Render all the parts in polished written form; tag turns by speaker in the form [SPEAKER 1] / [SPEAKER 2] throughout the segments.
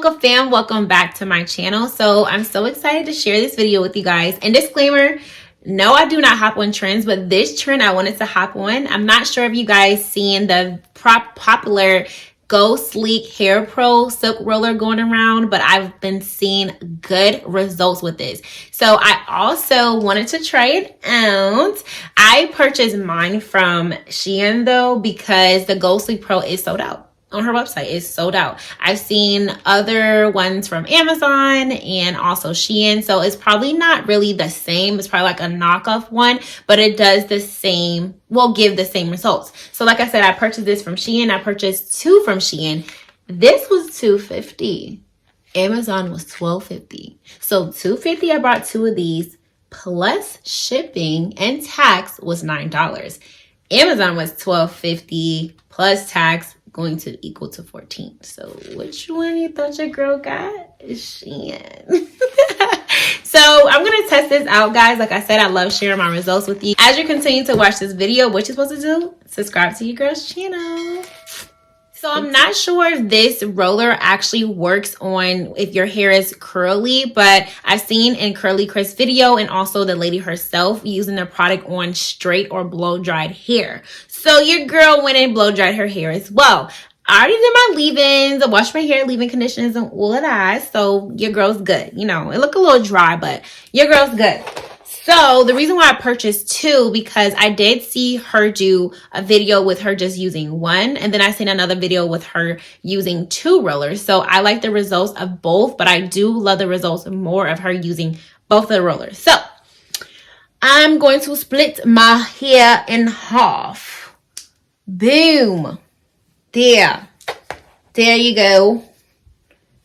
[SPEAKER 1] Mocha fam, welcome back to my channel. So I'm so excited to share this video with you guys. And disclaimer, no, I do not hop on trends, but this trend I wanted to hop on. I'm not sure if you guys seen the popular Go Sleek Hair Pro silk roller going around, but I've been seeing good results with this. So I also wanted to try it out. I purchased mine from Shein though, because the Go Sleek Pro is sold out. On her website, it's sold out. I've seen other ones from Amazon and also Shein, so it's probably not really the same. It's probably like a knockoff one, but it does the same, will give the same results. So like I said, I purchased this from Shein. I purchased two from Shein. This was $2.50. Amazon was $12.50. So $2.50, I bought two of these, plus shipping and tax was $9. Amazon was $12.50 plus tax, going to equal to 14. So which one you thought your girl got? Shein. So I'm gonna test this out, guys. Like I said, I love sharing my results with you. As you continue to watch this video, what you're supposed to do, subscribe to your girl's channel. So I'm not sure if this roller actually works on if your hair is curly, but I've seen in Curly Chris video and also the lady herself using the product on straight or blow dried hair. So your girl went and blow dried her hair as well. I already did my leave-ins, I washed my hair, leave-in conditioners and all of that. So your girl's good. You know, it look a little dry, but your girl's good. So the reason why I purchased two, because I did see her do a video with her just using one, and then I seen another video with her using two rollers. So I like the results of both, but I do love the results more of her using both of the rollers. So I'm going to split my hair in half. Boom. There you go.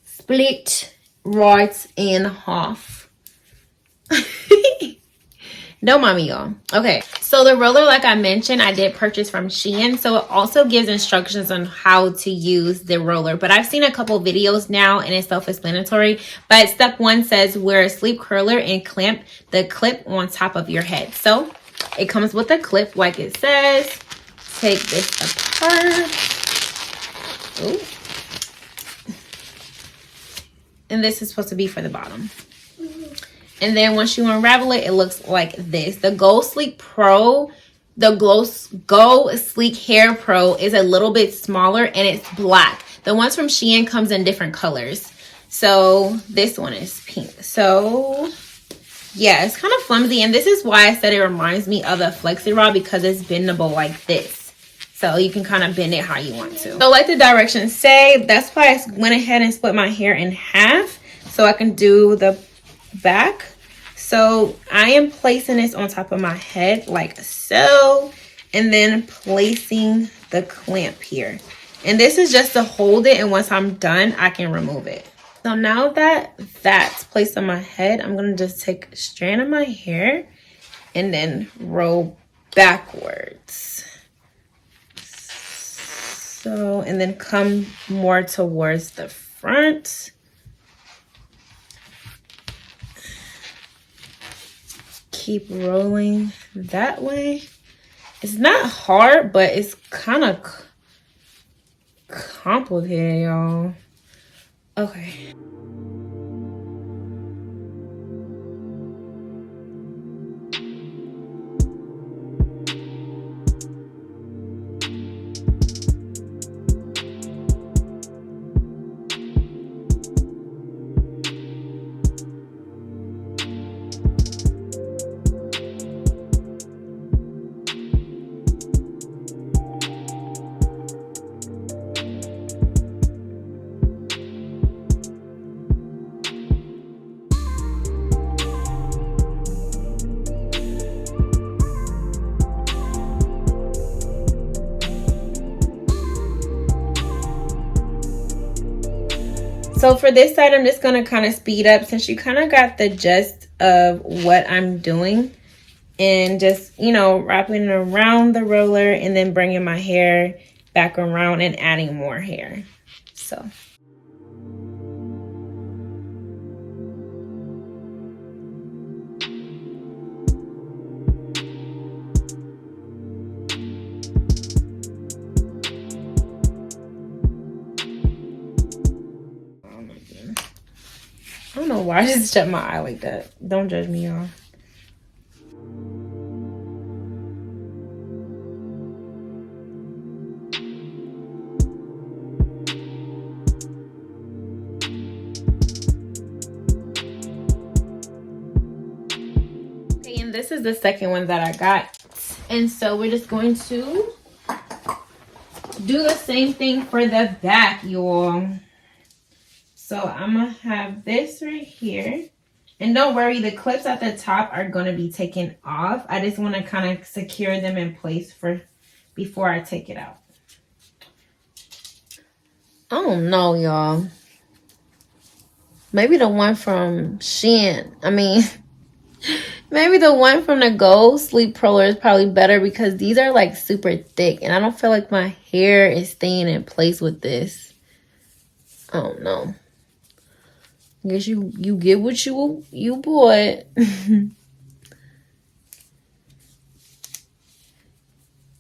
[SPEAKER 1] Split right in half. No, mommy, y'all. Okay, so the roller, like I mentioned, I did purchase from Shein. So it also gives instructions on how to use the roller. But I've seen a couple videos now and it's self-explanatory. But step one says wear a sleep curler and clamp the clip on top of your head. So it comes with a clip like it says. Take this apart. Ooh. And this is supposed to be for the bottom. And then once you unravel it, it looks like this. The Go Sleek Pro, the Go Sleek Hair Pro is a little bit smaller and it's black. The ones from Shein comes in different colors. So this one is pink. So yeah, it's kind of flimsy. And this is why I said it reminds me of the Flexi Rod, because it's bendable like this. So you can kind of bend it how you want to. So like the directions say, that's why I went ahead and split my hair in half so I can do the back. So I am placing this on top of my head like so, and then placing the clamp here. And this is just to hold it, and once I'm done, I can remove it. So now that that's placed on my head, I'm going to just take a strand of my hair and then roll backwards. So, and then come more towards the front. Keep rolling that way. It's not hard, but it's kind of complicated, y'all. Okay. So for this side, I'm just going to kind of speed up since you kind of got the gist of what I'm doing. And just, you know, wrapping it around the roller and then bringing my hair back around and adding more hair. So. why I just shut my eye like that. Don't judge me, y'all. Okay, and this is the second one that I got. And so we're just going to do the same thing for the back, y'all. So I'm gonna have this right here. And don't worry, the clips at the top are gonna be taken off. I just wanna kind of secure them in place before I take it out. I don't know, y'all. Maybe the one from Shein. Maybe the one from the Gold Sleep Roller is probably better because these are like super thick and I don't feel like my hair is staying in place with this. I don't know. I guess you get what you bought.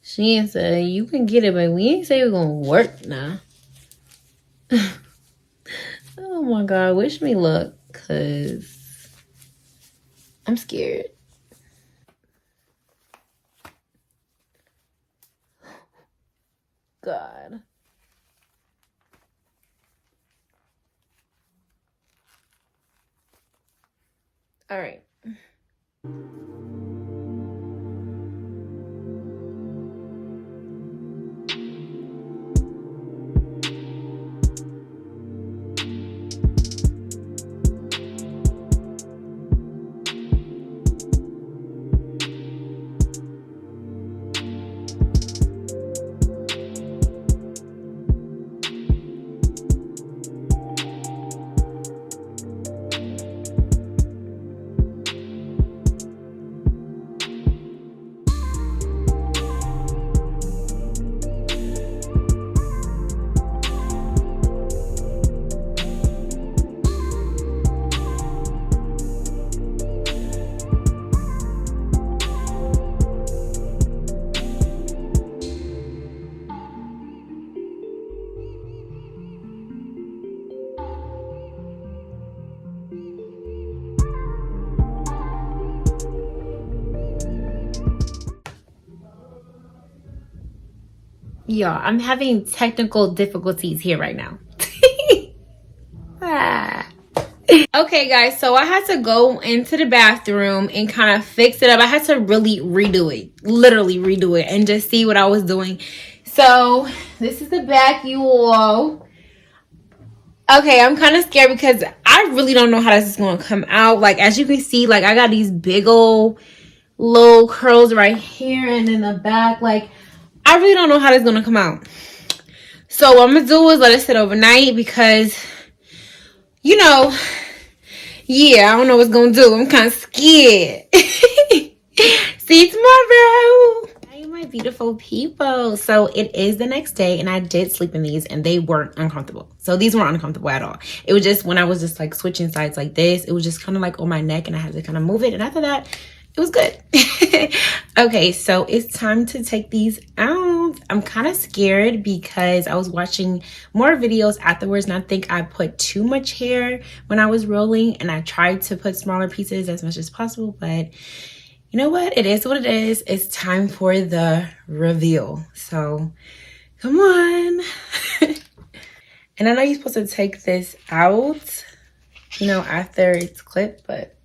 [SPEAKER 1] Shein said you can get it, but we ain't say we're gonna work now. Oh my God, wish me luck, cause I'm scared. God. All right. Y'all, I'm having technical difficulties here right now. Okay, guys, so I had to go into the bathroom and kind of fix it up. I had to really redo it, literally redo it, and just see what I was doing. So this is the back, you all. Okay, I'm kind of scared because I really don't know how this is going to come out. Like, as you can see, like, I got these big old little curls right here and in the back. Like, I really don't know how this is going to come out. So what I'm going to do is let it sit overnight because, you know, yeah, I don't know what's going to do. I'm kind of scared. See you tomorrow. Hi, my beautiful people. So it is the next day and I did sleep in these and they weren't uncomfortable. So these weren't uncomfortable at all. It was just when I was just like switching sides like this, it was just kind of like on my neck and I had to kind of move it. And after that, it was good. Okay, so it's time to take these out. I'm kind of scared because I was watching more videos afterwards and I think I put too much hair when I was rolling and I tried to put smaller pieces as much as possible, but you know what? It is what it is. It's time for the reveal. So come on. And I know you're supposed to take this out, you know, after it's clipped, but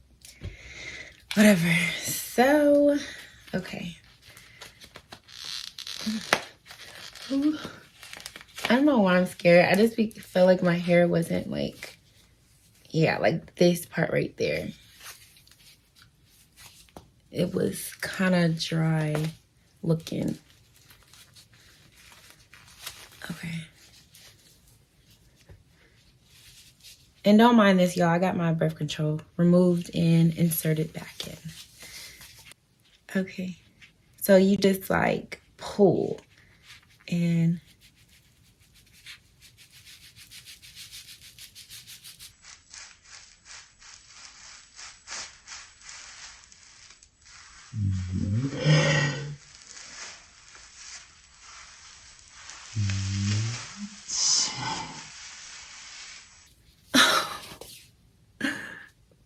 [SPEAKER 1] whatever. So, okay. I don't know why I'm scared. I just feel like my hair wasn't like, yeah, like this part right there. It was kind of dry looking. Okay. And don't mind this, y'all. I got my birth control removed and inserted back in. Okay. So you just like pull and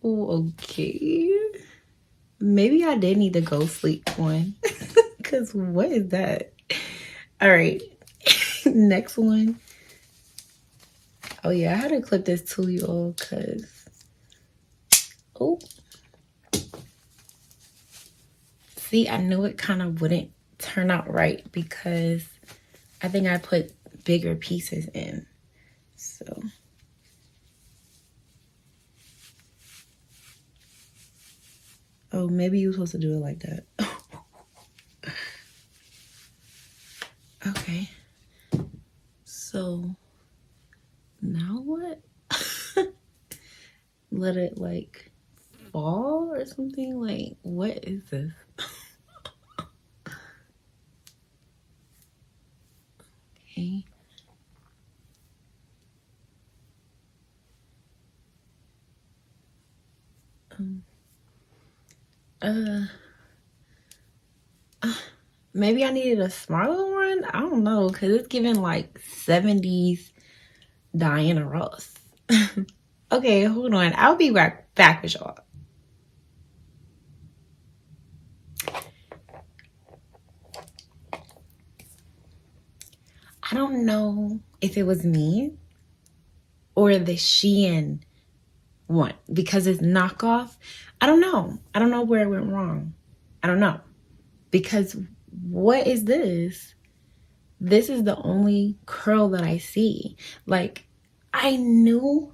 [SPEAKER 1] Okay. Maybe I did need the go sleep one. Because what is that? All right. Next one. Oh, yeah. I had to clip this too, y'all, because... Oh. See, I knew it kind of wouldn't turn out right because I think I put bigger pieces in. So... Oh, maybe you were supposed to do it like that. Okay. So, now what? Let it, like, fall or something? Like, what is this? Okay. Maybe I needed a smaller one. I don't know, because it's giving like 70s Diana Ross. Okay, hold on. I'll be back with y'all. I don't know if it was me or the Shein one because it's knockoff. I don't know. I don't know where it went wrong. I don't know. Because what is this? This is the only curl that I see. Like, I knew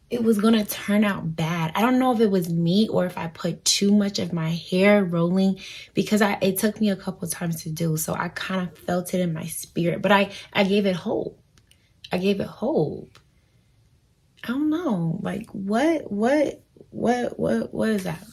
[SPEAKER 1] it was gonna turn out bad. I don't know if it was me or if I put too much of my hair rolling because it took me a couple times to do. So I kind of felt it in my spirit, but I gave it hope. I gave it hope. I don't know. Like, what is that?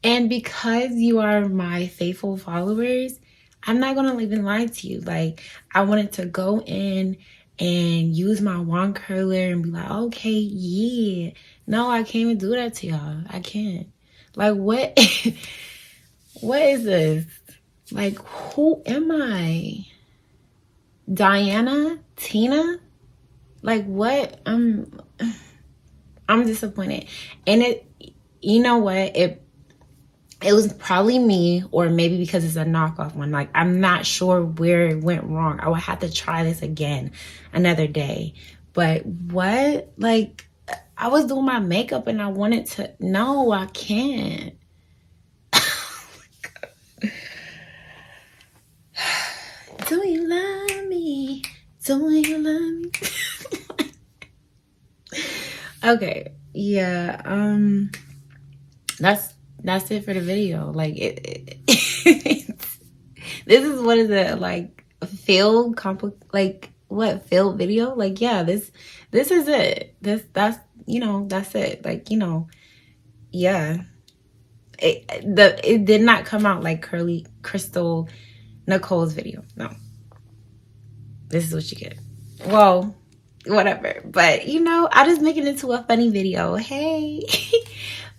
[SPEAKER 1] And because you are my faithful followers, I'm not going to even lie to you. Like, I wanted to go in and use my wand curler and be like, okay, yeah. No, I can't even do that to y'all. I can't. Like, what? What is this? Like, who am I? Diana? Tina? Like, what? I'm disappointed. And you know what? It was probably me, or maybe because it's a knockoff one. Like, I'm not sure where it went wrong. I would have to try this again another day. But what? Like, I was doing my makeup and I wanted to... No, I can't. Oh my God. Do you love me? Do you love me? Okay. Yeah. That's it for the video. Like, this is, what is it, like, failed failed video? Like, yeah, this is it. That's you know, that's it. Like, you know, yeah. It did not come out like Curly Crystal Nicole's video. No. This is what you get. Well, whatever. But, you know, I'll just make it into a funny video. Hey.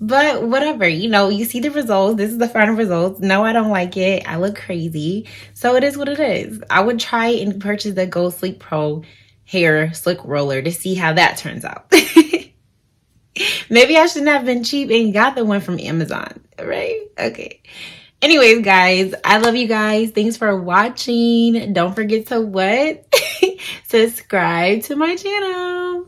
[SPEAKER 1] But whatever, you know, you see the results. This is the final results. No, I don't like it. I look crazy. So it is what it is. I would try and purchase the Go Sleep Pro hair slick roller to see how that turns out. Maybe I shouldn't have been cheap and got the one from Amazon, right? Okay. Anyways, guys, I love you guys. Thanks for watching. Don't forget to what? Subscribe to my channel.